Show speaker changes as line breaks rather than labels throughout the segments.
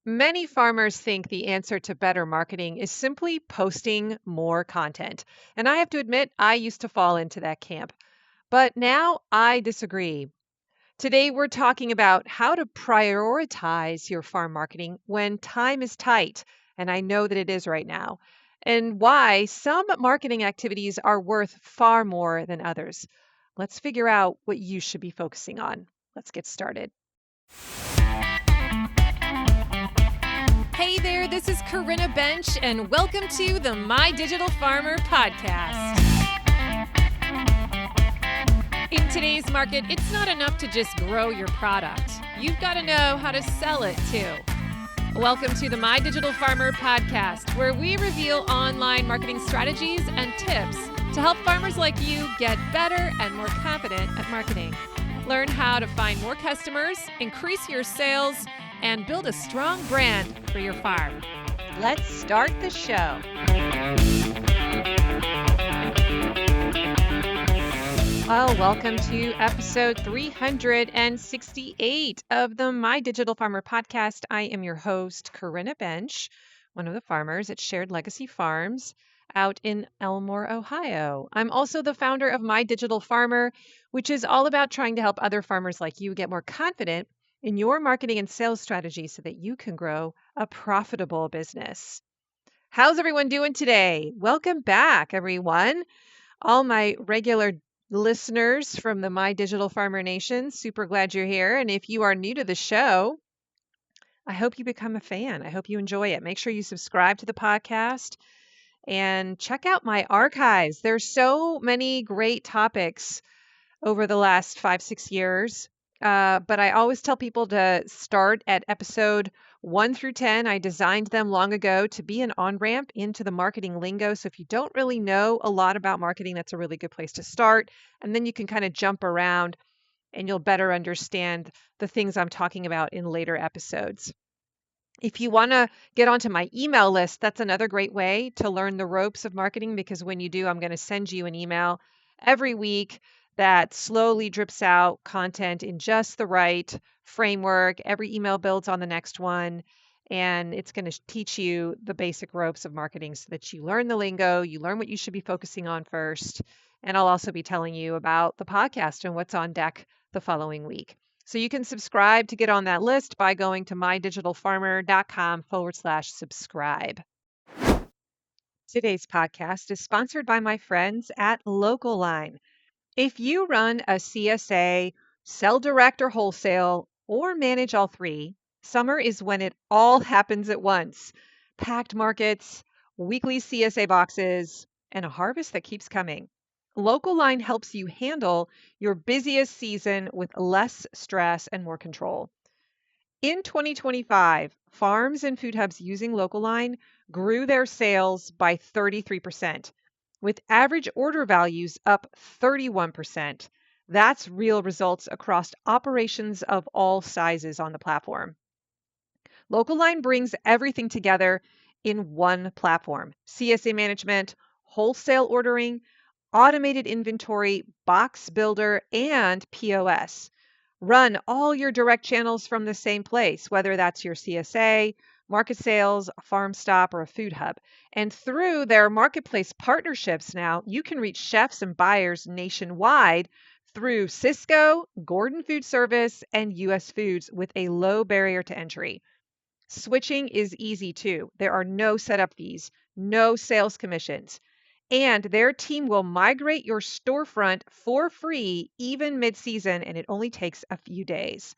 Many farmers think the answer to better marketing is simply posting more content. And I have to admit, I used to fall into that camp. But now I disagree. Today, we're talking about how to prioritize your farm marketing when time is tight. And I know that it is right now. And why some marketing activities are worth far more than others. Let's figure out what you should be focusing on. Let's get started.
Hey there, this is Corinna Bench, and welcome to the My Digital Farmer podcast. In today's market, it's not enough to just grow your product. You've got to know how to sell it too. Welcome to the My Digital Farmer podcast, where we reveal online marketing strategies and tips to help farmers like you get better and more confident at marketing. Learn how to find more customers, increase your sales, and build a strong brand for your farm.
Let's start the show. Well, welcome to episode 368 of the My Digital Farmer podcast. I am your host, Corinna Bench, one of the farmers at Shared Legacy Farms out in Elmore, Ohio. I'm also the founder of My Digital Farmer, which is all about trying to help other farmers like you get more confident in your marketing and sales strategy so that you can grow a profitable business. How's everyone doing today? Welcome back, everyone. All my regular listeners from the My Digital Farmer Nation, super glad you're here. And if you are new to the show, I hope you become a fan. I hope you enjoy it. Make sure you subscribe to the podcast and check out my archives. There's so many great topics over the last 5-6 years. But I always tell people to start at episode 1 through 10. I designed them long ago to be an on-ramp into the marketing lingo. So if you don't really know a lot about marketing, that's a really good place to start. And then you can kind of jump around and you'll better understand the things I'm talking about in later episodes. If you want to get onto my email list, that's another great way to learn the ropes of marketing, because when you do, I'm going to send you an email every week that slowly drips out content in just the right framework. Every email builds on the next one, and it's going to teach you the basic ropes of marketing so that you learn the lingo, you learn what you should be focusing on first. And I'll also be telling you about the podcast and what's on deck the following week. So you can subscribe to get on that list by going to mydigitalfarmer.com/subscribe. Today's podcast is sponsored by my friends at LocalLine. If you run a CSA, sell direct or wholesale, or manage all three, summer is when it all happens at once. Packed markets, weekly CSA boxes, and a harvest that keeps coming. LocalLine helps you handle your busiest season with less stress and more control. In 2025, farms and food hubs using LocalLine grew their sales by 33%, with average order values up 31%. That's real results across operations of all sizes on the platform. LocalLine brings everything together in one platform: CSA management, wholesale ordering, automated inventory, box builder, and POS. Run all your direct channels from the same place, whether that's your CSA, market sales, a farm stop, or a food hub. And through their marketplace partnerships now, you can reach chefs and buyers nationwide through Sysco, Gordon Food Service, and US Foods with a low barrier to entry. Switching is easy too. There are no setup fees, no sales commissions, and their team will migrate your storefront for free even mid-season, and it only takes a few days.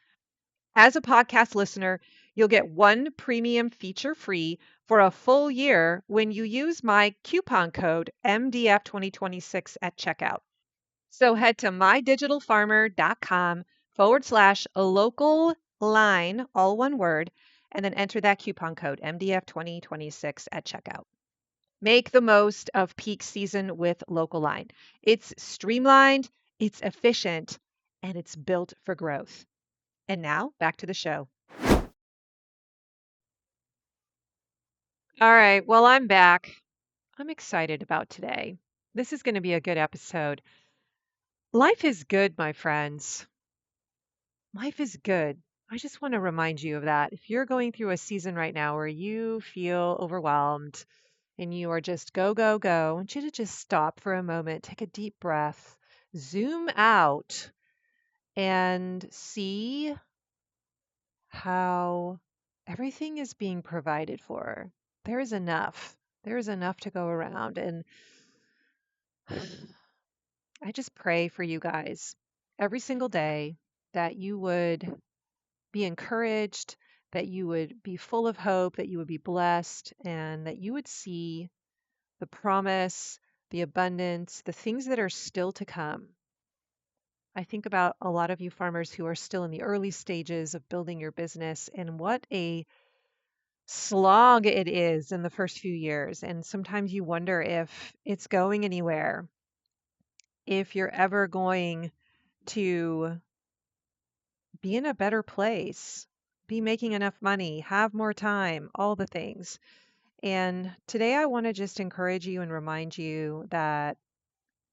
As a podcast listener, you'll get one premium feature free for a full year when you use my coupon code MDF2026 at checkout. So head to mydigitalfarmer.com/local-line, all one word, and then enter that coupon code MDF2026 at checkout. Make the most of peak season with LocalLine. It's streamlined, it's efficient, and it's built for growth. And now back to the show. All right, well, I'm back. I'm excited about today. This is going to be a good episode. Life is good, my friends. Life is good. I just want to remind you of that. If you're going through a season right now where you feel overwhelmed and you are just go, go, go, I want you to just stop for a moment, take a deep breath, zoom out, and see how everything is being provided for. There is enough. There is enough to go around. And I just pray for you guys every single day that you would be encouraged, that you would be full of hope, that you would be blessed, and that you would see the promise, the abundance, the things that are still to come. I think about a lot of you farmers who are still in the early stages of building your business and what a slog it is in the first few years. And sometimes you wonder if it's going anywhere, if you're ever going to be in a better place, be making enough money, have more time, all the things. And today I want to just encourage you and remind you that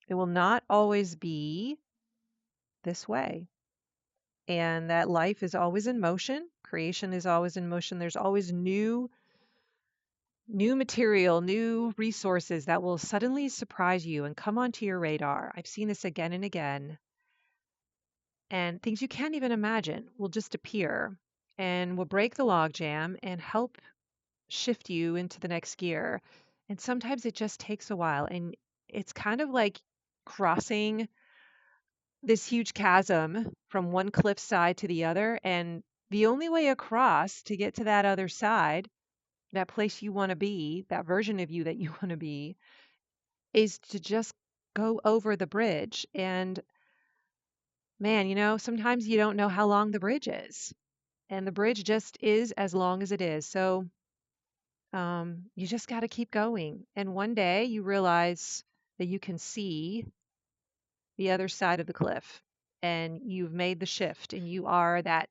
it will not always be this way, and that life is always in motion. Creation is always in motion. There's always new material, new resources that will suddenly surprise you and come onto your radar. I've seen this again and again. And things you can't even imagine will just appear and will break the logjam and help shift you into the next gear. And sometimes it just takes a while. And it's kind of like crossing this huge chasm from one cliffside to the other. And the only way across to get to that other side, that place you want to be, that version of you that you want to be, is to just go over the bridge. And man, sometimes you don't know how long the bridge is. And the bridge just is as long as it is. So you just got to keep going. And one day you realize that you can see the other side of the cliff and you've made the shift and you are that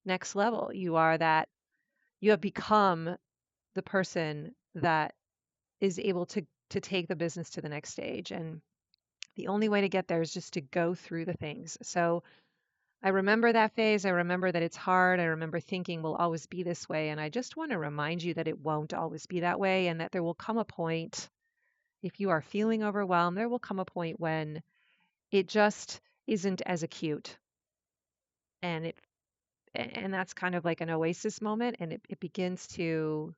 next level. You have become the person that is able to take the business to the next stage. And the only way to get there is just to go through the things. So I remember that phase. I remember that it's hard. I remember thinking we'll always be this way. And I just want to remind you that it won't always be that way and that there will come a point, if you are feeling overwhelmed, there will come a point when it just isn't as acute. And that's kind of like an oasis moment, and it begins to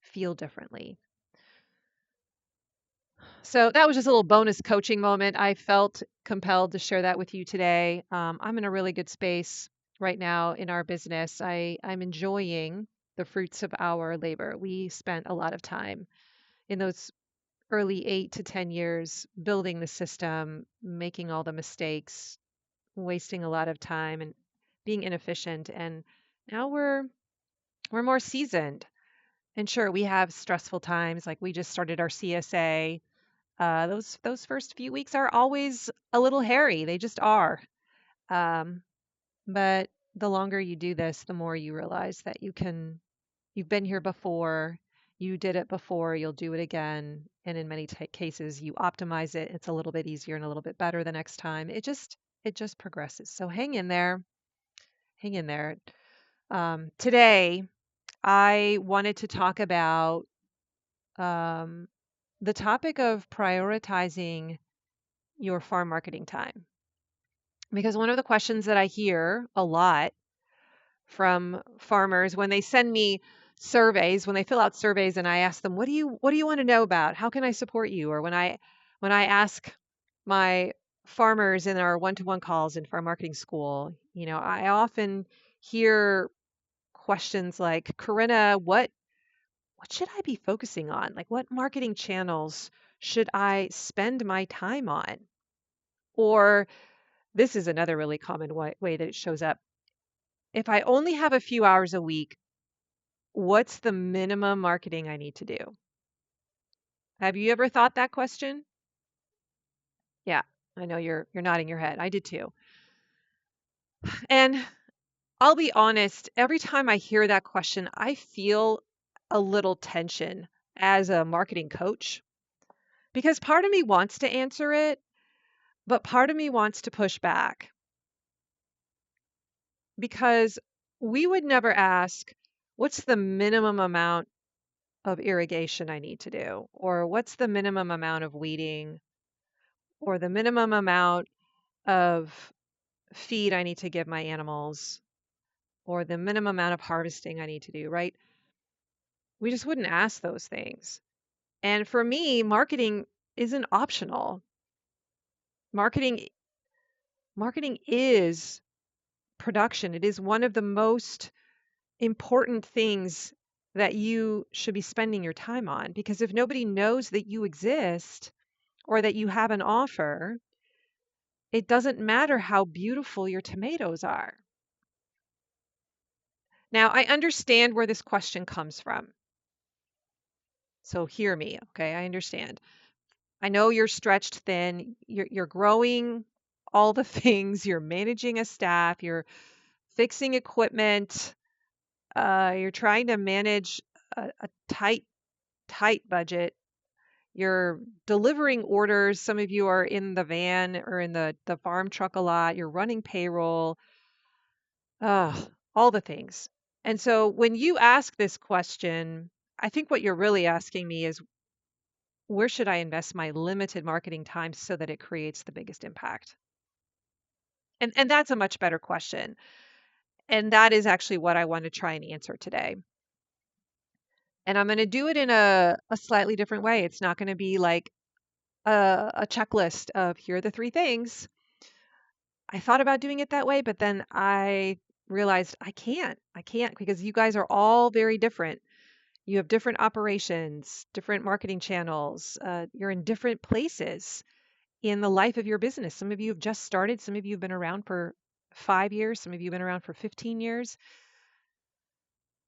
feel differently. So that was just a little bonus coaching moment. I felt compelled to share that with you today. I'm in a really good space right now in our business. I'm enjoying the fruits of our labor. We spent a lot of time in those early 8 to 10 years building the system, making all the mistakes, wasting a lot of time and being inefficient. And now we're more seasoned. And sure, we have stressful times. Like we just started our CSA. Those first few weeks are always a little hairy. They just are. Um, but the longer you do this, the more you realize that you've been here before, you did it before, you'll do it again. And in many cases, you optimize it. It's a little bit easier and a little bit better the next time. It just progresses. So hang in there. Hang in there. Today, I wanted to talk about um, the topic of prioritizing your farm marketing time. Because one of the questions that I hear a lot from farmers when they send me surveys, when they fill out surveys and I ask them, what do you want to know about? How can I support you? Or when I ask my farmers in our one-to-one calls in farm marketing school, I often hear questions like, Corinna, what should I be focusing on? Like, what marketing channels should I spend my time on? Or this is another really common way that it shows up. If I only have a few hours a week, what's the minimum marketing I need to do? Have you ever thought that question? Yeah, I know you're nodding your head. I did too. And I'll be honest, every time I hear that question, I feel a little tension as a marketing coach because part of me wants to answer it, but part of me wants to push back. Because we would never ask, what's the minimum amount of irrigation I need to do? Or what's the minimum amount of weeding? Or the minimum amount of feed I need to give my animals? Or the minimum amount of harvesting I need to do, right? We just wouldn't ask those things. And for me, marketing isn't optional. Marketing marketing is production. It is one of the most important things that you should be spending your time on, because if nobody knows that you exist or that you have an offer, it doesn't matter how beautiful your tomatoes are. Now, I understand where this question comes from. So hear me, okay? I understand. I know you're stretched thin, you're growing all the things, you're managing a staff, you're fixing equipment, you're trying to manage a tight budget. You're delivering orders. Some of you are in the van or in the farm truck a lot. You're running payroll, all the things. And so when you ask this question, I think what you're really asking me is, where should I invest my limited marketing time so that it creates the biggest impact? And that's a much better question. And that is actually what I want to try and answer today. And I'm going to do it in a slightly different way. It's not going to be like a checklist of here are the three things. I thought about doing it that way, but then I realized I can't. I can't, because you guys are all very different. You have different operations, different marketing channels. You're in different places in the life of your business. Some of you have just started. Some of you have been around for 5 years. Some of you have been around for 15 years.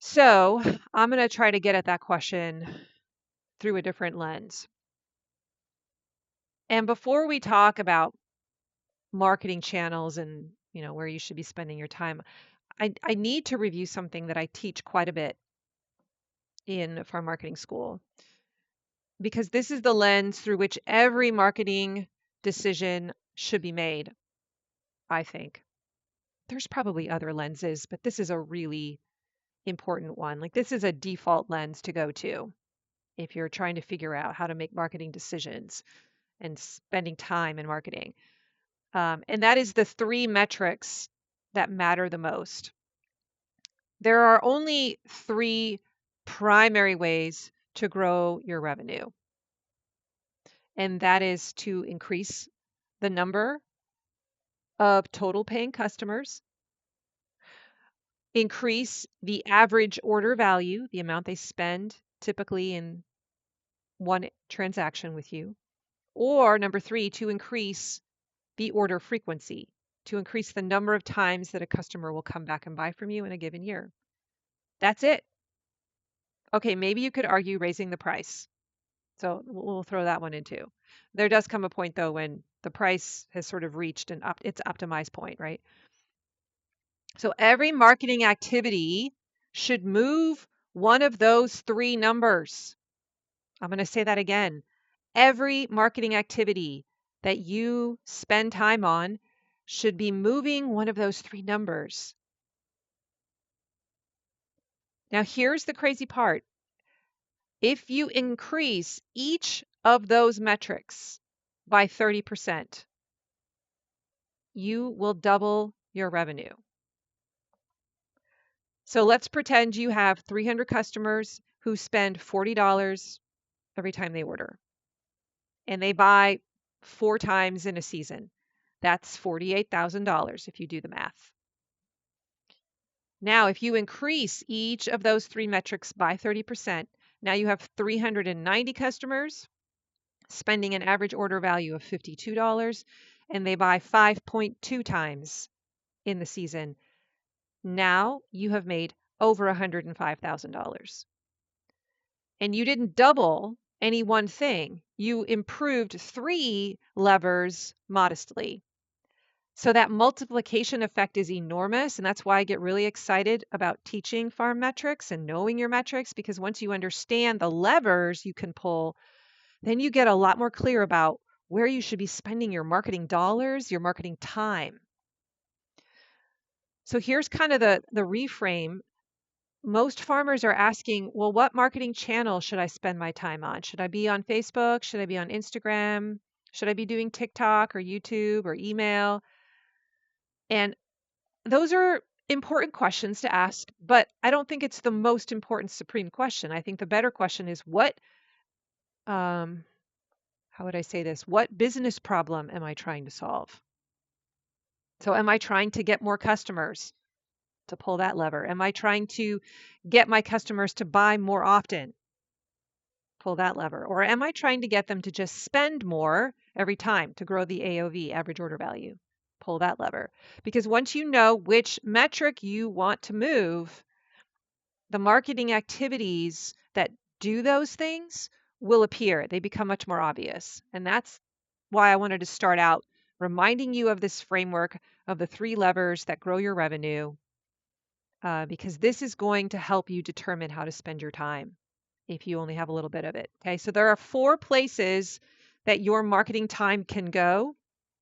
So I'm going to try to get at that question through a different lens. And before we talk about marketing channels and where you should be spending your time, I need to review something that I teach quite a bit in Farm Marketing School, because this is the lens through which every marketing decision should be made, I think. There's probably other lenses, but this is a really important one. Like, this is a default lens to go to if you're trying to figure out how to make marketing decisions and spending time in marketing. And that is the 3 metrics that matter the most. There are only 3 primary ways to grow your revenue, and that is to increase the number of total paying customers, increase the average order value, the amount they spend typically in one transaction with you, or number 3, to increase the order frequency, to increase the number of times that a customer will come back and buy from you in a given year. That's it. Okay, maybe you could argue raising the price. So we'll throw that one in too. There does come a point though when the price has sort of reached its optimized point, right? So every marketing activity should move one of those 3 numbers. I'm going to say that again. Every marketing activity that you spend time on should be moving one of those 3 numbers. Now, here's the crazy part. If you increase each of those metrics by 30%, you will double your revenue. So let's pretend you have 300 customers who spend $40 every time they order, and they buy 4 times in a season. That's $48,000 if you do the math. Now, if you increase each of those 3 metrics by 30%, now you have 390 customers spending an average order value of $52, and they buy 5.2 times in the season. Now you have made over $105,000. And you didn't double any one thing. You improved 3 levers modestly. So that multiplication effect is enormous. And that's why I get really excited about teaching farm metrics and knowing your metrics, because once you understand the levers you can pull, then you get a lot more clear about where you should be spending your marketing dollars, your marketing time. So here's kind of the reframe. Most farmers are asking, well, what marketing channel should I spend my time on? Should I be on Facebook? Should I be on Instagram? Should I be doing TikTok or YouTube or email? And those are important questions to ask, but I don't think it's the most important supreme question. I think the better question is how would I say this? What business problem am I trying to solve? So am I trying to get more customers? To pull that lever? Am I trying to get my customers to buy more often? Pull that lever. Or am I trying to get them to just spend more every time to grow the AOV, average order value? Pull that lever. Because once you know which metric you want to move, the marketing activities that do those things will appear. They become much more obvious. And that's why I wanted to start out reminding you of this framework of the 3 levers that grow your revenue, because this is going to help you determine how to spend your time if you only have a little bit of it. Okay, so there are 4 places that your marketing time can go.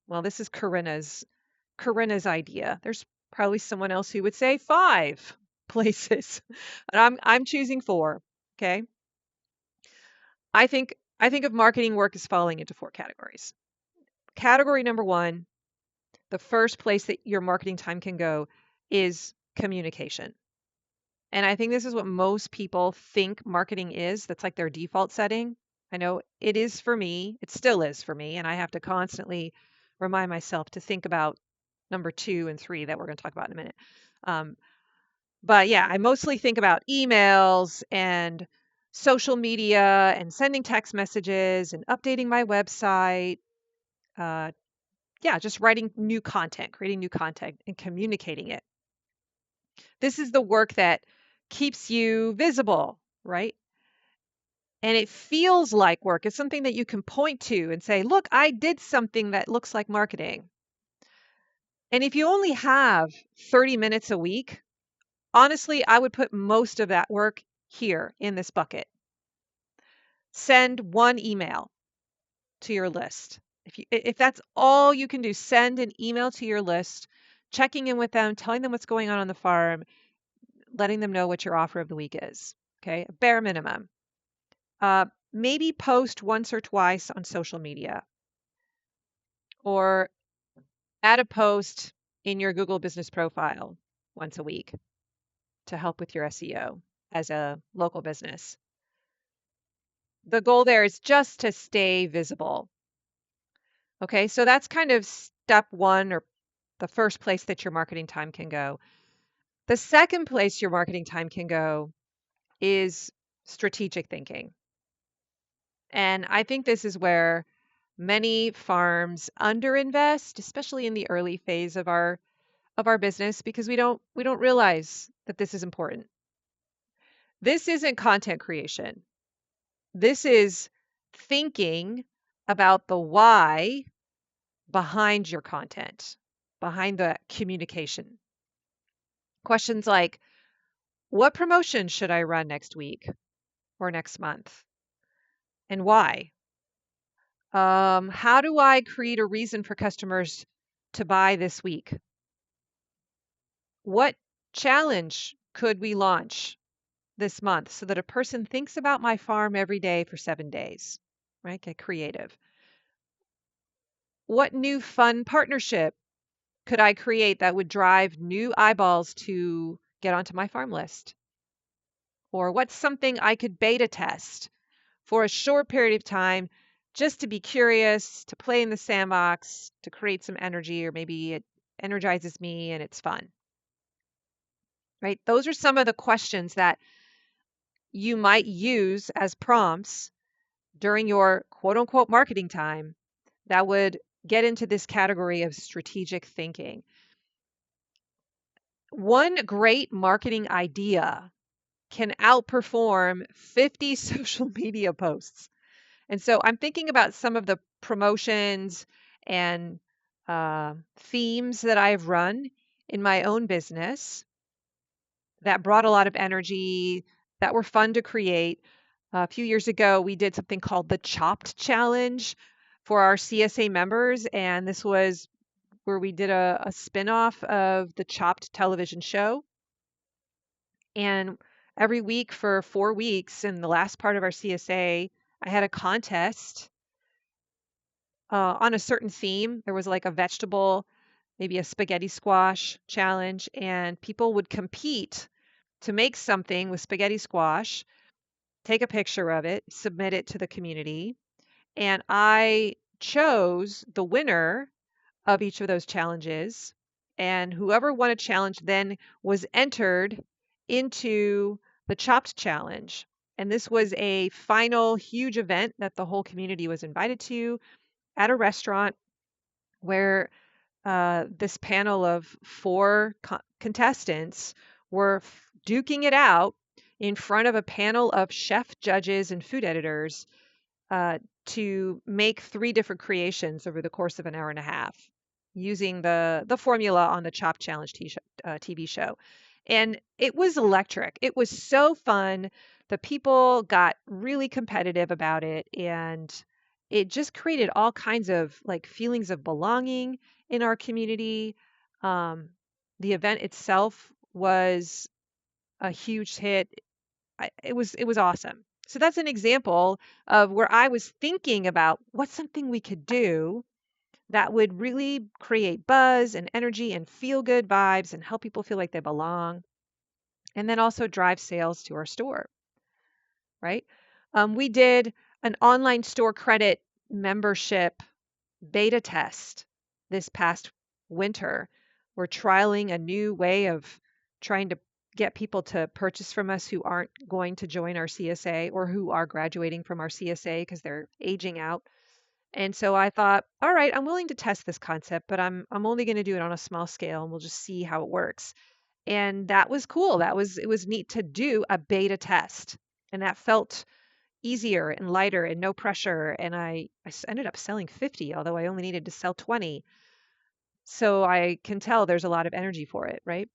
Well, this is Corinna's idea. There's probably someone else who would say 5 places, and I'm choosing 4. Okay, I think of marketing work as falling into 4 categories. Category number 1, the first place that your marketing time can go is communication. And I think this is what most people think marketing is. That's like their default setting. I know it is for me. It still is for me. And I have to constantly remind myself to think about number 2 and 3 that we're going to talk about in a minute. But yeah, I mostly think about emails and social media and sending text messages and updating my website. Just writing new content, creating new content and communicating it. This is the work that keeps you visible, right? And it feels like work. It's something that you can point to and say, look, I did something that looks like marketing. And if you only have 30 minutes a week, honestly, I would put most of that work here in this bucket. Send 1 email to your list. If that's all you can do, send an email to your list, checking in with them, telling them what's going on the farm, letting them know what your offer of the week is. Okay, bare minimum. Maybe post once or twice on social media, or add a post in your Google business profile once a week to help with your SEO as a local business. The goal there is just to stay visible. Okay, so that's kind of step 1, or the first place that your marketing time can go. The second place your marketing time can go is strategic thinking. And I think this is where many farms underinvest, especially in the early phase of our business, because we don't realize that this is important. This isn't content creation. This is thinking about the why behind your content, behind the communication. Questions like, what promotion should I run next week or next month? And why? How do I create a reason for customers to buy this week? What challenge could we launch this month so that a person thinks about my farm every day for 7 days, right? Get creative. What new fun partnership could I create that would drive new eyeballs to get onto my farm list? Or what's something I could beta test for a short period of time just to be curious, to play in the sandbox, to create some energy, or maybe it energizes me and it's fun, right? Those are some of the questions that you might use as prompts during your quote unquote marketing time that would get into this category of strategic thinking. One great marketing idea can outperform 50 social media posts. And so I'm thinking about some of the promotions and themes that I've run in my own business that brought a lot of energy, that were fun to create. A few years ago, we did something called the Chopped Challenge for our CSA members. And this was where we did a spin-off of the Chopped television show. And every week for 4 weeks in the last part of our CSA, I had a contest on a certain theme. There was like a vegetable, maybe a spaghetti squash challenge, and people would compete to make something with spaghetti squash, take a picture of it, submit it to the community. And I chose the winner of each of those challenges. And whoever won a challenge then was entered into the Chopped Challenge. And this was a final huge event that the whole community was invited to at a restaurant where this panel of four contestants were duking it out in front of a panel of chef judges and food editors to make 3 different creations over the course of an hour and a half using the formula on the Chop Challenge TV show. And it was electric. It was so fun. The people got really competitive about it, and it just created all kinds of like feelings of belonging in our community. Um, the event itself was a huge hit. It was awesome. So that's an example of where I was thinking about what's something we could do that would really create buzz and energy and feel good vibes and help people feel like they belong, and then also drive sales to our store, right? We did an online store credit membership beta test this past winter. We're trialing a new way of trying to get people to purchase from us who aren't going to join our CSA or who are graduating from our CSA because they're aging out. And so I thought, all right, I'm willing to test this concept, but I'm only going to do it on a small scale and we'll just see how it works. And that was cool. It was neat to do a beta test. And that felt easier and lighter and no pressure. And I ended up selling 50, although I only needed to sell 20. So I can tell there's a lot of energy for it, right?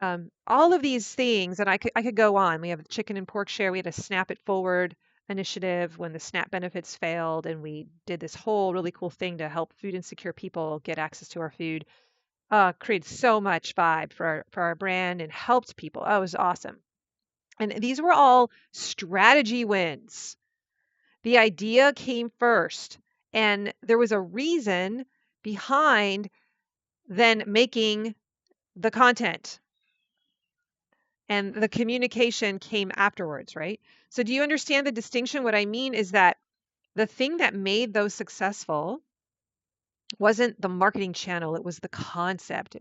All of these things, and I could go on. We have the chicken and pork share. We had a Snap It Forward initiative when the SNAP benefits failed, and we did this whole really cool thing to help food insecure people get access to our food. Created so much vibe for our brand and helped people. Oh, it was awesome. And these were all strategy wins. The idea came first, and there was a reason behind then making the content. And the communication came afterwards, right? So do you understand the distinction? What I mean is that the thing that made those successful wasn't the marketing channel, it was the concept.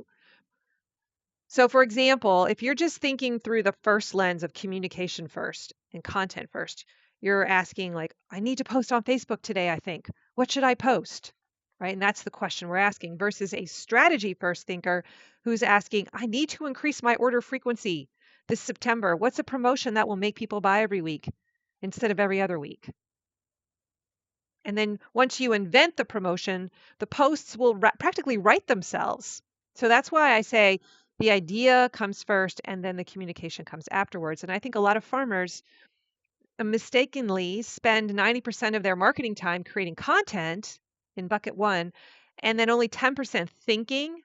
So for example, if you're just thinking through the first lens of communication first and content first, you're asking like, I need to post on Facebook today, I think. What should I post? Right? And that's the question we're asking versus a strategy first thinker who's asking, I need to increase my order frequency this September. What's a promotion that will make people buy every week instead of every other week? And then once you invent the promotion, the posts will practically write themselves. So that's why I say the idea comes first and then the communication comes afterwards. And I think a lot of farmers mistakenly spend 90% of their marketing time creating content in bucket one, and then only 10% thinking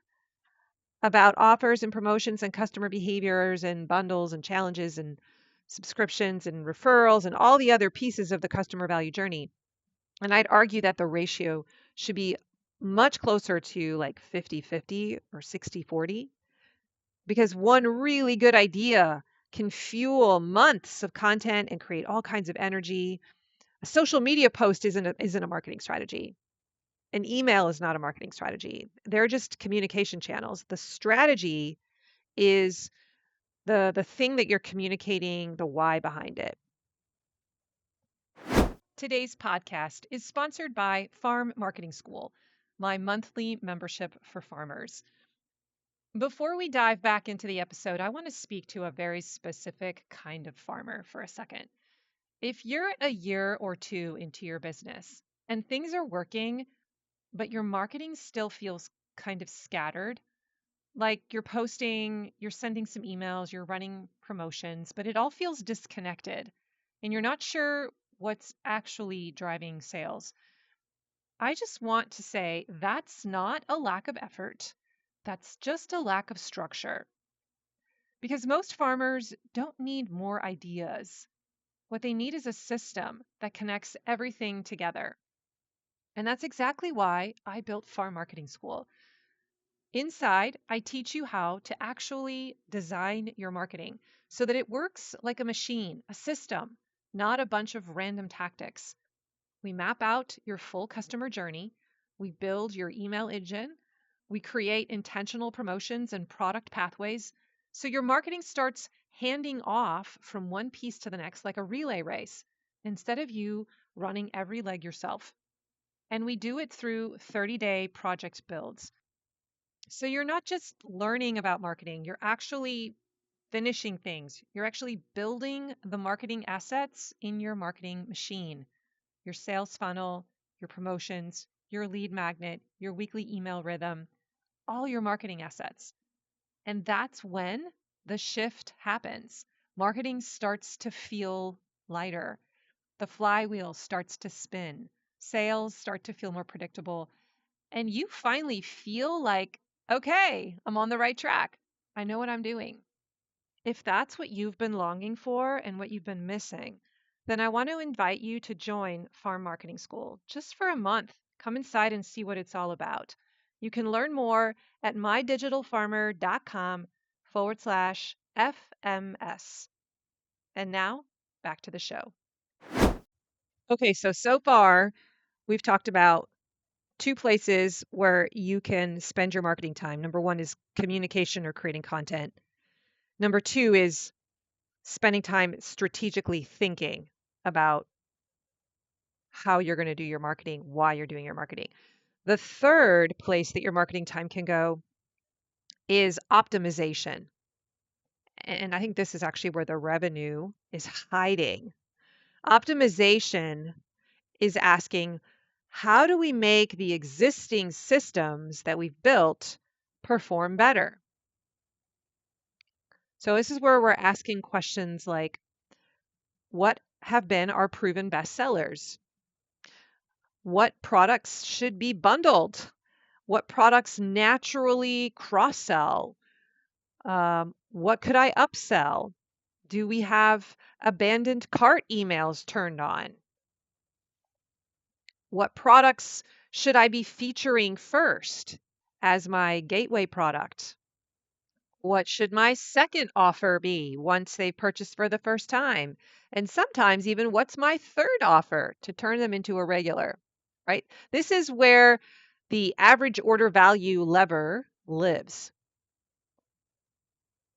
about offers and promotions and customer behaviors and bundles and challenges and subscriptions and referrals and all the other pieces of the customer value journey. And I'd argue that the ratio should be much closer to like 50-50 or 60-40, because one really good idea can fuel months of content and create all kinds of energy. A social media post isn't a marketing strategy. An email is not a marketing strategy. They're just communication channels. The strategy is the thing that you're communicating, the why behind it. Today's podcast is sponsored by Farm Marketing School, my monthly membership for farmers. Before we dive back into the episode, I want to speak to a very specific kind of farmer for a second. If you're a year or two into your business and things are working, but your marketing still feels kind of scattered, like you're posting, you're sending some emails, you're running promotions, but it all feels disconnected and you're not sure what's actually driving sales, I just want to say that's not a lack of effort. That's just a lack of structure. Because most farmers don't need more ideas. What they need is a system that connects everything together. And that's exactly why I built Farm Marketing School. Inside, I teach you how to actually design your marketing so that it works like a machine, a system, not a bunch of random tactics. We map out your full customer journey. We build your email engine. We create intentional promotions and product pathways. So your marketing starts handing off from one piece to the next like a relay race instead of you running every leg yourself. And we do it through 30-day project builds. So you're not just learning about marketing, you're actually finishing things. You're actually building the marketing assets in your marketing machine, your sales funnel, your promotions, your lead magnet, your weekly email rhythm, all your marketing assets. And that's when the shift happens. Marketing starts to feel lighter. The flywheel starts to spin. Sales start to feel more predictable. And you finally feel like, okay, I'm on the right track. I know what I'm doing. If that's what you've been longing for and what you've been missing, then I want to invite you to join Farm Marketing School just for a month. Come inside and see what it's all about. You can learn more at mydigitalfarmer.com/FMS. And now back to the show. Okay, so far we've talked about two places where you can spend your marketing time. Number one is communication or creating content. Number two is spending time strategically thinking about how you're going to do your marketing, why you're doing your marketing. The third place that your marketing time can go is optimization. And I think this is actually where the revenue is hiding. Optimization is asking, how do we make the existing systems that we've built perform better? So this is where we're asking questions like, what have been our proven bestsellers? What products should be bundled? What products naturally cross-sell? What could I upsell? Do we have abandoned cart emails turned on? What products should I be featuring first as my gateway product? What should my second offer be once they purchase for the first time? And sometimes even what's my third offer to turn them into a regular, right? This is where the average order value lever lives.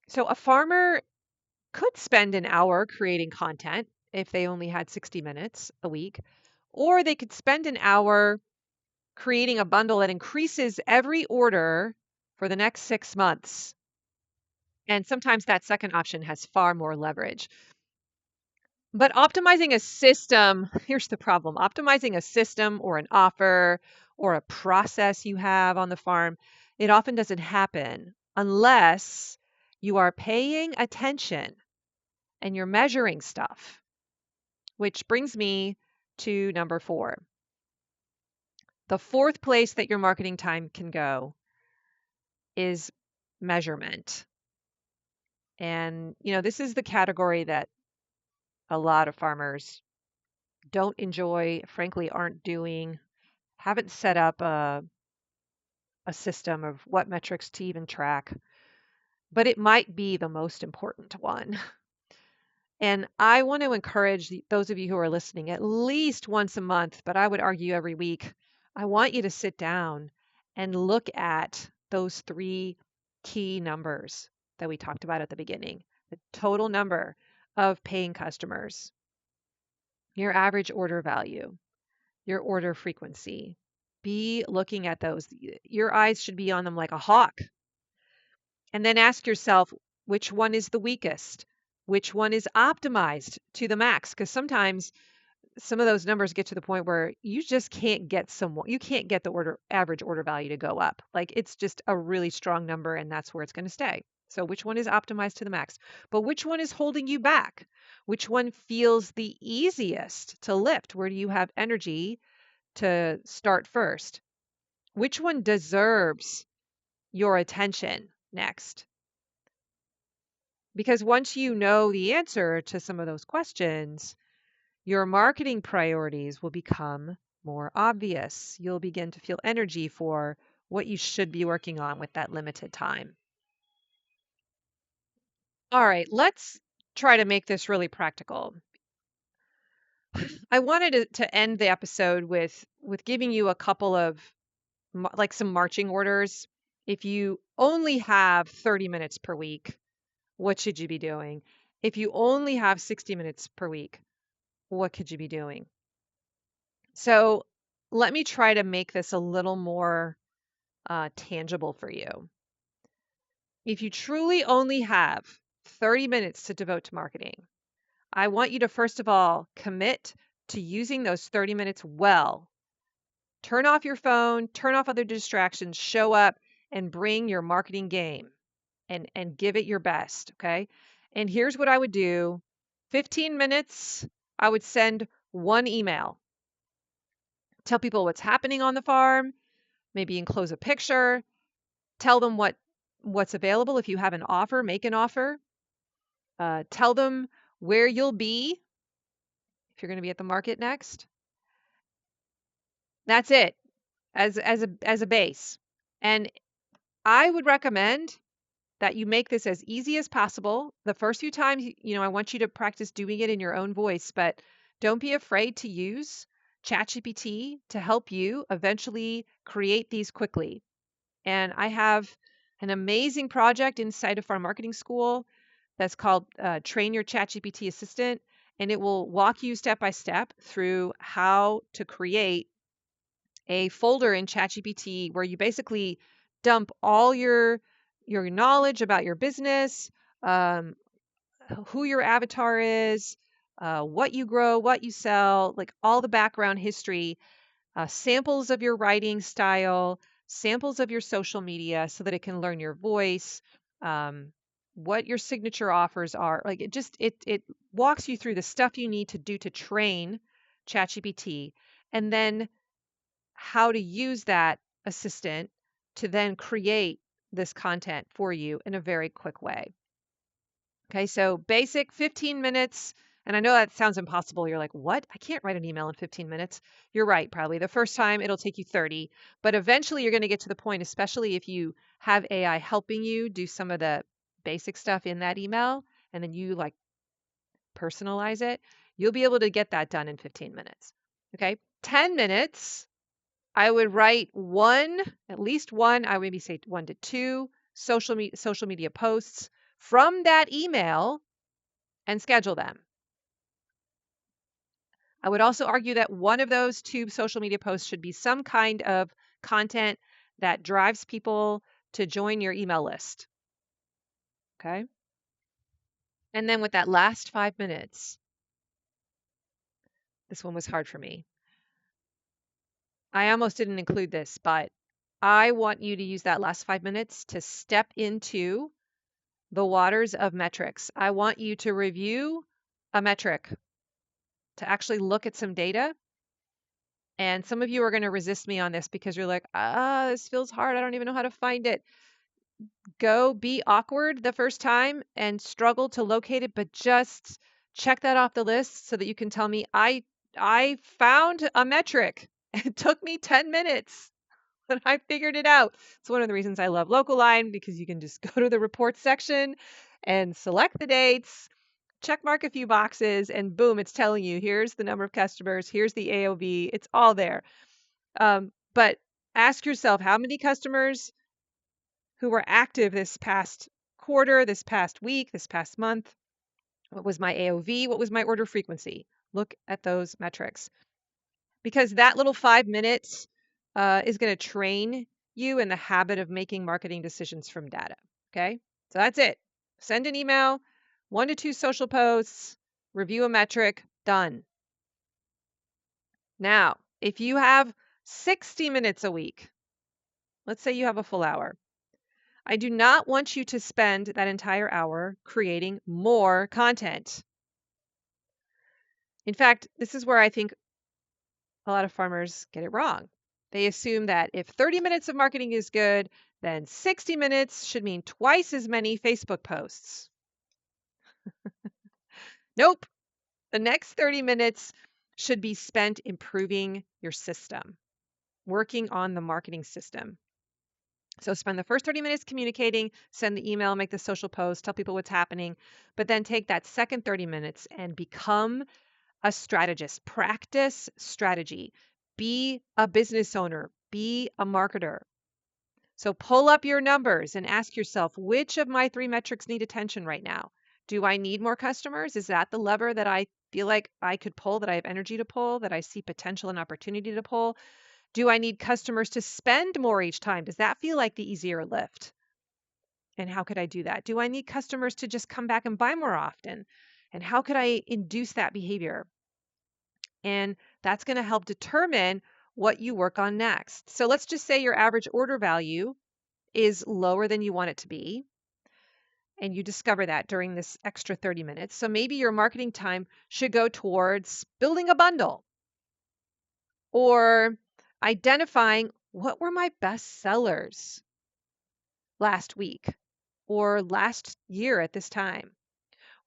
So a farmer could spend an hour creating content if they only had 60 minutes a week, or they could spend an hour creating a bundle that increases every order for the next 6 months. And sometimes that second option has far more leverage. But optimizing a system, here's the problem. Optimizing a system or an offer or a process you have on the farm, it often doesn't happen unless you are paying attention and you're measuring stuff, which brings me to number 4. The fourth place that your marketing time can go is measurement. And, this is the category that a lot of farmers don't enjoy, frankly, aren't doing, haven't set up a system of what metrics to even track, but it might be the most important one. And I want to encourage those of you who are listening at least once a month, but I would argue every week, I want you to sit down and look at those 3 key numbers that we talked about at the beginning. The total number of paying customers, your average order value, your order frequency. Be looking at those. Your eyes should be on them like a hawk. And then ask yourself, which one is the weakest? Which one is optimized to the max? Because sometimes some of those numbers get to the point where you just can't get you can't get the average order value to go up. Like it's just a really strong number and that's where it's going to stay. So which one is optimized to the max? But which one is holding you back? Which one feels the easiest to lift? Where do you have energy to start first? Which one deserves your attention next? Because once you know the answer to some of those questions, your marketing priorities will become more obvious. You'll begin to feel energy for what you should be working on with that limited time. All right, let's try to make this really practical. I wanted to end the episode with giving you a couple of like some marching orders. If you only have 30 minutes per week, what should you be doing? If you only have 60 minutes per week, what could you be doing? So let me try to make this a little more tangible for you. If you truly only have 30 minutes to devote to marketing, I want you to first of all commit to using those 30 minutes well. Turn off your phone, turn off other distractions, show up and bring your marketing game and give it your best, okay? And here's what I would do. 15 minutes, I would send one email. Tell people what's happening on the farm, maybe enclose a picture, tell them what's available. If you have an offer, make an offer. Tell them where you'll be if you're going to be at the market next. That's it as a base. And I would recommend that you make this as easy as possible. The first few times, I want you to practice doing it in your own voice, but don't be afraid to use ChatGPT to help you eventually create these quickly. And I have an amazing project inside of our marketing school that's called Train Your ChatGPT Assistant, and it will walk you step by step through how to create a folder in ChatGPT where you basically dump all your knowledge about your business, who your avatar is, what you grow, what you sell, like all the background history, samples of your writing style, samples of your social media so that it can learn your voice, what your signature offers are. Like it walks you through the stuff you need to do to train ChatGPT, and then how to use that assistant to then create this content for you in a very quick way. Okay, so basic 15 minutes. And I know that sounds impossible. You're like, what? I can't write an email in 15 minutes. You're right, probably. The first time it'll take you 30, but eventually you're going to get to the point, especially if you have AI helping you do some of the basic stuff in that email, and then you like personalize it, you'll be able to get that done in 15 minutes. Okay, 10 minutes. I would write at least one, I would maybe say 1 to 2 social media posts from that email and schedule them. I would also argue that one of those 2 social media posts should be some kind of content that drives people to join your email list. Okay. And then with that last 5 minutes, this one was hard for me. I almost didn't include this, but I want you to use that last 5 minutes to step into the waters of metrics. I want you to review a metric, to actually look at some data. And some of you are going to resist me on this because you're like, this feels hard. I don't even know how to find it. Go be awkward the first time and struggle to locate it, but just check that off the list so that you can tell me, I found a metric. It took me 10 minutes. And I figured it out. It's one of the reasons I love Local-Line, because you can just go to the reports section and select the dates, check mark a few boxes, and boom, it's telling you, here's the number of customers, here's the AOV, it's all there. But ask yourself, how many customers who were active this past quarter, this past week, this past month? What was my AOV? What was my order frequency? Look at those metrics. Because that little 5 minutes is going to train you in the habit of making marketing decisions from data. Okay, so that's it. Send an email, 1 to 2 social posts, review a metric, done. Now, if you have 60 minutes a week, let's say you have a full hour, I do not want you to spend that entire hour creating more content. In fact, this is where I think a lot of farmers get it wrong. They assume that if 30 minutes of marketing is good, then 60 minutes should mean twice as many Facebook posts. Nope. The next 30 minutes should be spent improving your system, working on the marketing system. So spend the first 30 minutes communicating, send the email, make the social post, tell people what's happening, but then take that second 30 minutes and become a strategist. Practice strategy. Be a business owner. Be a marketer. So pull up your numbers and ask yourself, which of my 3 metrics need attention right now? Do I need more customers? Is that the lever that I feel like I could pull, that I have energy to pull, that I see potential and opportunity to pull? Do I need customers to spend more each time? Does that feel like the easier lift? And how could I do that? Do I need customers to just come back and buy more often? And how could I induce that behavior? And that's going to help determine what you work on next. So let's just say your average order value is lower than you want it to be. And you discover that during this extra 30 minutes. So maybe your marketing time should go towards building a bundle or identifying what were my best sellers last week or last year at this time,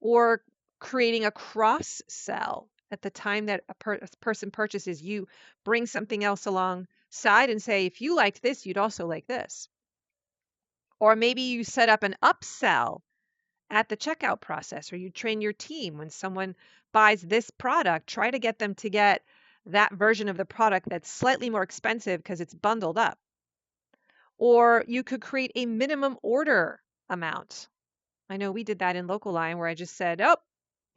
or creating a cross sell at the time that a person purchases. You bring something else alongside and say, if you liked this, you'd also like this. Or maybe you set up an upsell at the checkout process, or you train your team when someone buys this product, try to get them to get that version of the product that's slightly more expensive because it's bundled up. Or you could create a minimum order amount. I know we did that in Local Line where I just said, oh,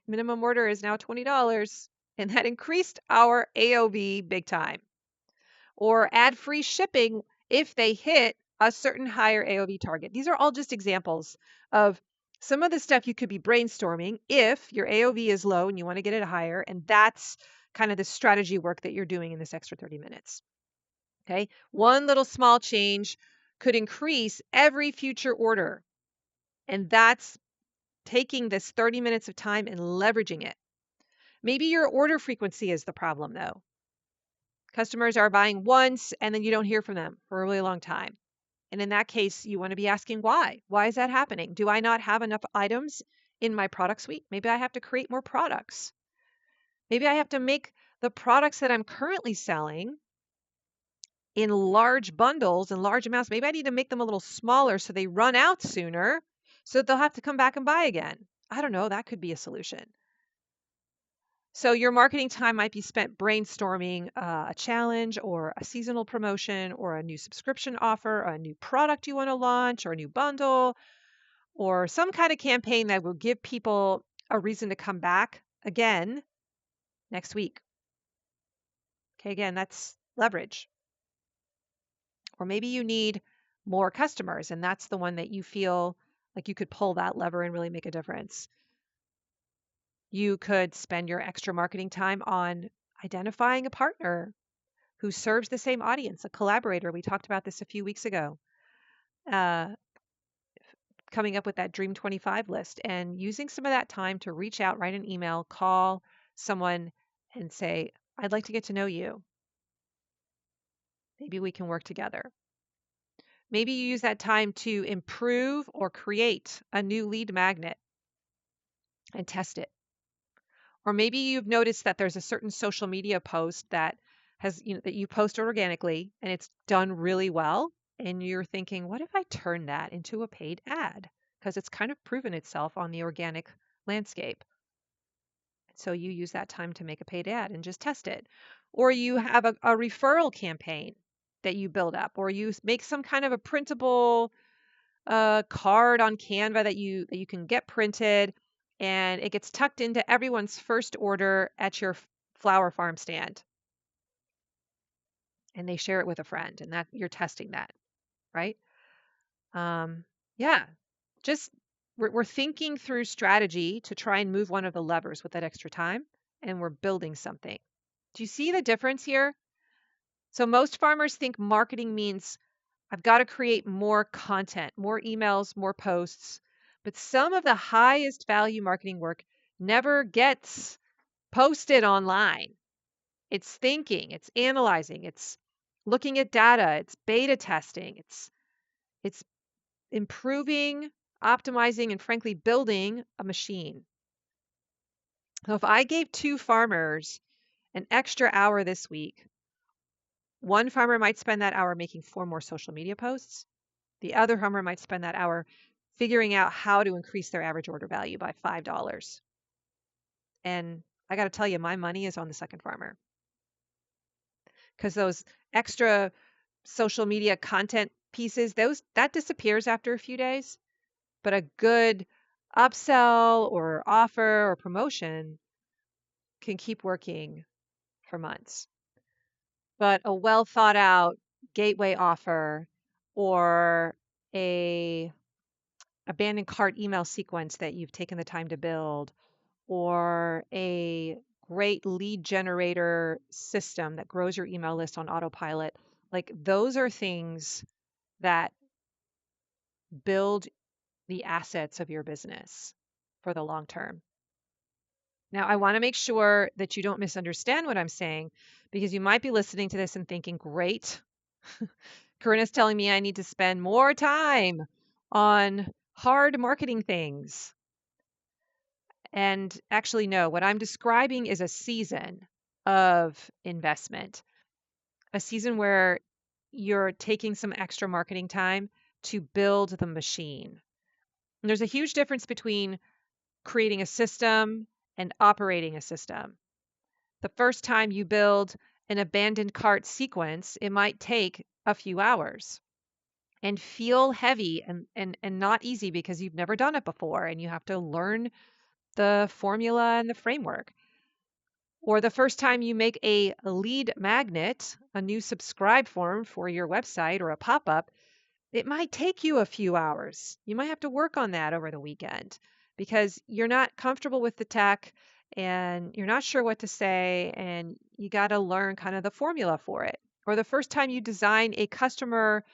minimum order is now $20. And that increased our AOV big time. Or add free shipping if they hit a certain higher AOV target. These are all just examples of some of the stuff you could be brainstorming if your AOV is low and you want to get it higher. And that's kind of the strategy work that you're doing in this extra 30 minutes. Okay. One little small change could increase every future order. And that's taking this 30 minutes of time and leveraging it. Maybe your order frequency is the problem, though. Customers are buying once and then you don't hear from them for a really long time. And in that case, you want to be asking why. Why is that happening? Do I not have enough items in my product suite? Maybe I have to create more products. Maybe I have to make the products that I'm currently selling in large bundles and large amounts. Maybe I need to make them a little smaller so they run out sooner so that they'll have to come back and buy again. I don't know. That could be a solution. So your marketing time might be spent brainstorming a challenge or a seasonal promotion or a new subscription offer, or a new product you want to launch, or a new bundle, or some kind of campaign that will give people a reason to come back again next week. Okay, again, that's leverage. Or maybe you need more customers, and that's the one that you feel like you could pull that lever and really make a difference. You could spend your extra marketing time on identifying a partner who serves the same audience, a collaborator. We talked about this a few weeks ago. Coming up with that Dream 25 list and using some of that time to reach out, write an email, call someone and say, I'd like to get to know you. Maybe we can work together. Maybe you use that time to improve or create a new lead magnet and test it. Or maybe you've noticed that there's a certain social media post that has, that you post organically and it's done really well. And you're thinking, what if I turn that into a paid ad? Because it's kind of proven itself on the organic landscape. So you use that time to make a paid ad and just test it. Or you have a referral campaign that you build up, or you make some kind of a printable card on Canva that you can get printed, and it gets tucked into everyone's first order at your flower farm stand. And they share it with a friend, and that you're testing that, right? Yeah, just we're thinking through strategy to try and move one of the levers with that extra time, and we're building something. Do you see the difference here? So most farmers think marketing means I've got to create more content, more emails, more posts. But some of the highest value marketing work never gets posted online. It's thinking, it's analyzing, it's looking at data, it's beta testing, it's improving, optimizing, and frankly, building a machine. So if I gave 2 farmers an extra hour this week, one farmer might spend that hour making 4 more social media posts. The other farmer might spend that hour figuring out how to increase their average order value by $5. And I got to tell you, my money is on the second farmer because those extra social media content pieces, that disappears after a few days. But a good upsell or offer or promotion can keep working for months. But a well thought out gateway offer or a abandoned cart email sequence that you've taken the time to build or a great lead generator system that grows your email list on autopilot, like those are things that build the assets of your business for the long term. Now, I want to make sure that you don't misunderstand what I'm saying because you might be listening to this and thinking, great, Corinna's telling me I need to spend more time on hard marketing things. And actually, no, what I'm describing is a season of investment, a season where you're taking some extra marketing time to build the machine. And there's a huge difference between creating a system and operating a system. The first time you build an abandoned cart sequence, it might take a few hours and feel heavy and not easy because you've never done it before and you have to learn the formula and the framework. Or the first time you make a lead magnet, a new subscribe form for your website or a pop-up, it might take you a few hours. You might have to work on that over the weekend because you're not comfortable with the tech and you're not sure what to say and you got to learn kind of the formula for it. Or the first time you design a customer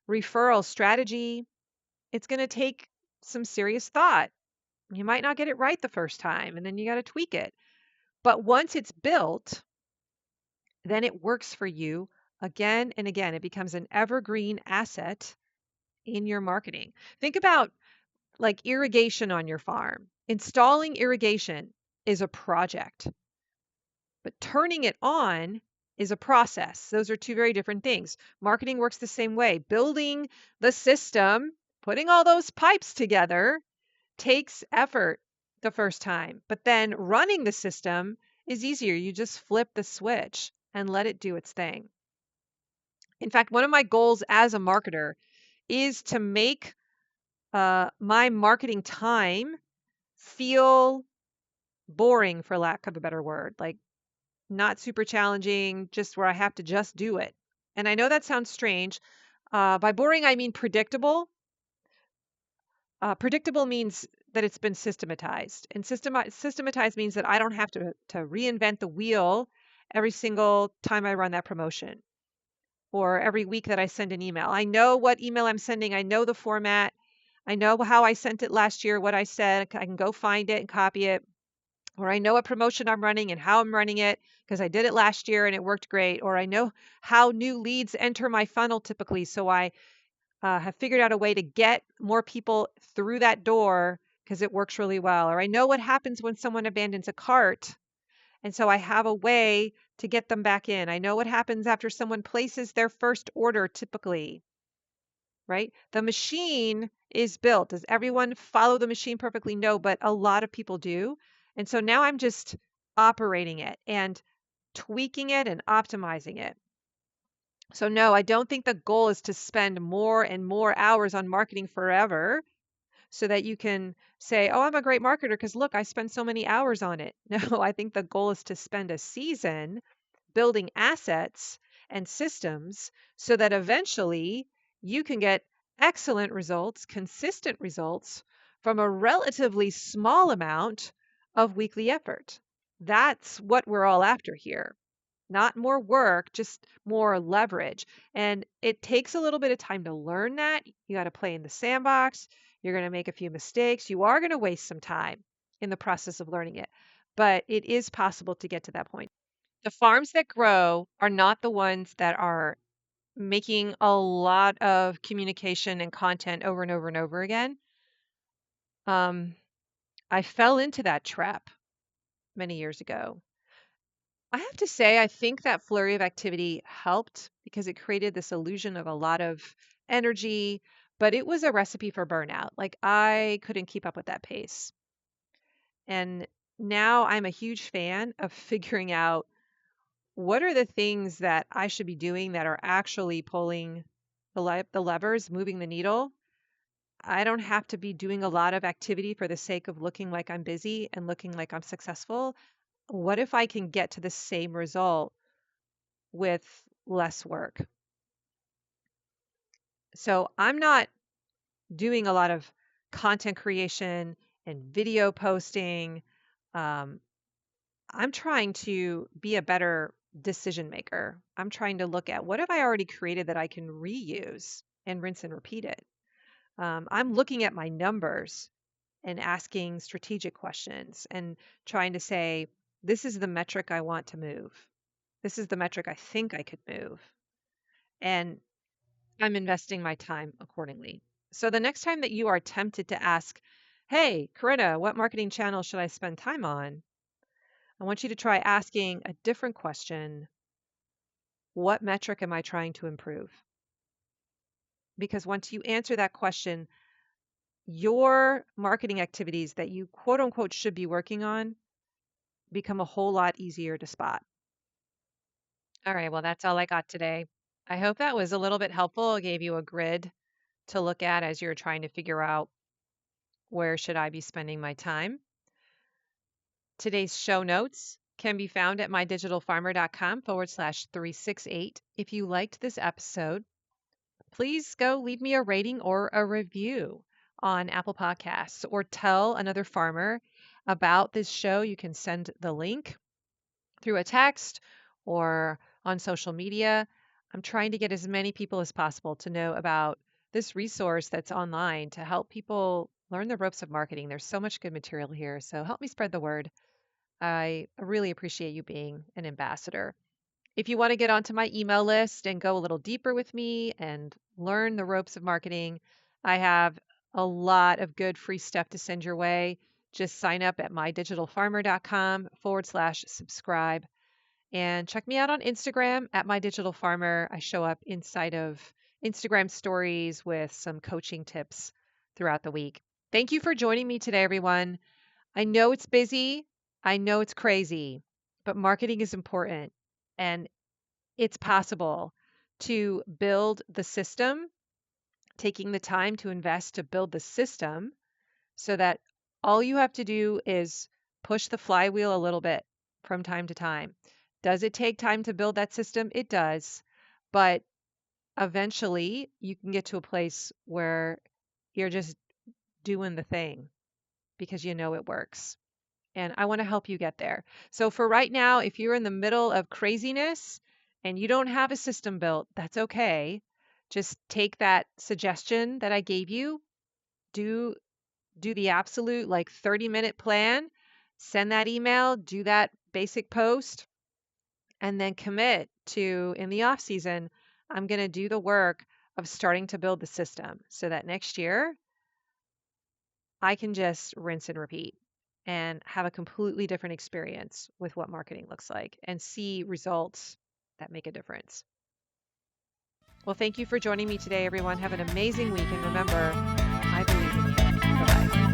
referral strategy, it's going to take some serious thought. You might not get it right the first time and then you got to tweak it. But once it's built, then it works for you again and again. It becomes an evergreen asset in your marketing. Think about like irrigation on your farm. Installing irrigation is a project, but turning it on is a process. Those are two very different things. Marketing works the same way. Building the system, putting all those pipes together takes effort the first time, but then running the system is easier. You just flip the switch and let it do its thing. In fact, one of my goals as a marketer is to make my marketing time feel boring, for lack of a better word, like not super challenging, just where I have to just do it. And I know that sounds strange. By boring, I mean predictable. Predictable means that it's been systematized, and systematized means that I don't have to reinvent the wheel every single time I run that promotion or every week that I send an email. I know what email I'm sending. I know the format. I know how I sent it last year, what I said. I can go find it and copy it. Or I know what promotion I'm running and how I'm running it because I did it last year and it worked great. Or I know how new leads enter my funnel typically. So I have figured out a way to get more people through that door because it works really well. Or I know what happens when someone abandons a cart. And so I have a way to get them back in. I know what happens after someone places their first order typically, right? The machine is built. Does everyone follow the machine perfectly? No, but a lot of people do. And so now I'm just operating it and tweaking it and optimizing it. So no, I don't think the goal is to spend more and more hours on marketing forever so that you can say, oh, I'm a great marketer because look, I spend so many hours on it. No, I think the goal is to spend a season building assets and systems so that eventually you can get excellent results, consistent results from a relatively small amount of weekly effort. That's what we're all after here. Not more work, just more leverage. And it takes a little bit of time to learn that. You got to play in the sandbox. You're going to make a few mistakes. You are going to waste some time in the process of learning it, but it is possible to get to that point. The farms that grow are not the ones that are making a lot of communication and content over and over and over again. I fell into that trap many years ago. I have to say, I think that flurry of activity helped because it created this illusion of a lot of energy, but it was a recipe for burnout. Like I couldn't keep up with that pace. And now I'm a huge fan of figuring out what are the things that I should be doing that are actually pulling the levers, moving the needle. I don't have to be doing a lot of activity for the sake of looking like I'm busy and looking like I'm successful. What if I can get to the same result with less work? So I'm not doing a lot of content creation and video posting. Um, I'm trying to be a better decision maker. I'm trying to look at what have I already created that I can reuse and rinse and repeat it. I'm looking at my numbers and asking strategic questions and trying to say, this is the metric I want to move. This is the metric I think I could move. And I'm investing my time accordingly. So the next time that you are tempted to ask, hey, Corinna, what marketing channel should I spend time on? I want you to try asking a different question. What metric am I trying to improve? Because once you answer that question, your marketing activities that you quote unquote should be working on become a whole lot easier to spot. All right, well, that's all I got today. I hope that was a little bit helpful. It gave you a grid to look at as you're trying to figure out where should I be spending my time. Today's show notes can be found at mydigitalfarmer.com/368. If you liked this episode, please go leave me a rating or a review on Apple Podcasts or tell another farmer about this show. You can send the link through a text or on social media. I'm trying to get as many people as possible to know about this resource that's online to help people learn the ropes of marketing. There's so much good material here, so help me spread the word. I really appreciate you being an ambassador. If you want to get onto my email list and go a little deeper with me and learn the ropes of marketing, I have a lot of good free stuff to send your way. Just sign up at mydigitalfarmer.com/subscribe and check me out on Instagram at mydigitalfarmer. I show up inside of Instagram stories with some coaching tips throughout the week. Thank you for joining me today, everyone. I know it's busy. I know it's crazy, but marketing is important and it's possible to build the system, taking the time to invest to build the system so that all you have to do is push the flywheel a little bit from time to time. Does it take time to build that system? It does. But eventually you can get to a place where you're just doing the thing because you know it works. And I want to help you get there. So for right now, if you're in the middle of craziness and you don't have a system built, that's okay. Just take that suggestion that I gave you, do the absolute like 30-minute plan, send that email, do that basic post, and then commit to in the off season, I'm going to do the work of starting to build the system so that next year I can just rinse and repeat and have a completely different experience with what marketing looks like and see results that make a difference. Well, thank you for joining me today, everyone. Have an amazing week. And remember, I believe in you. Bye-bye.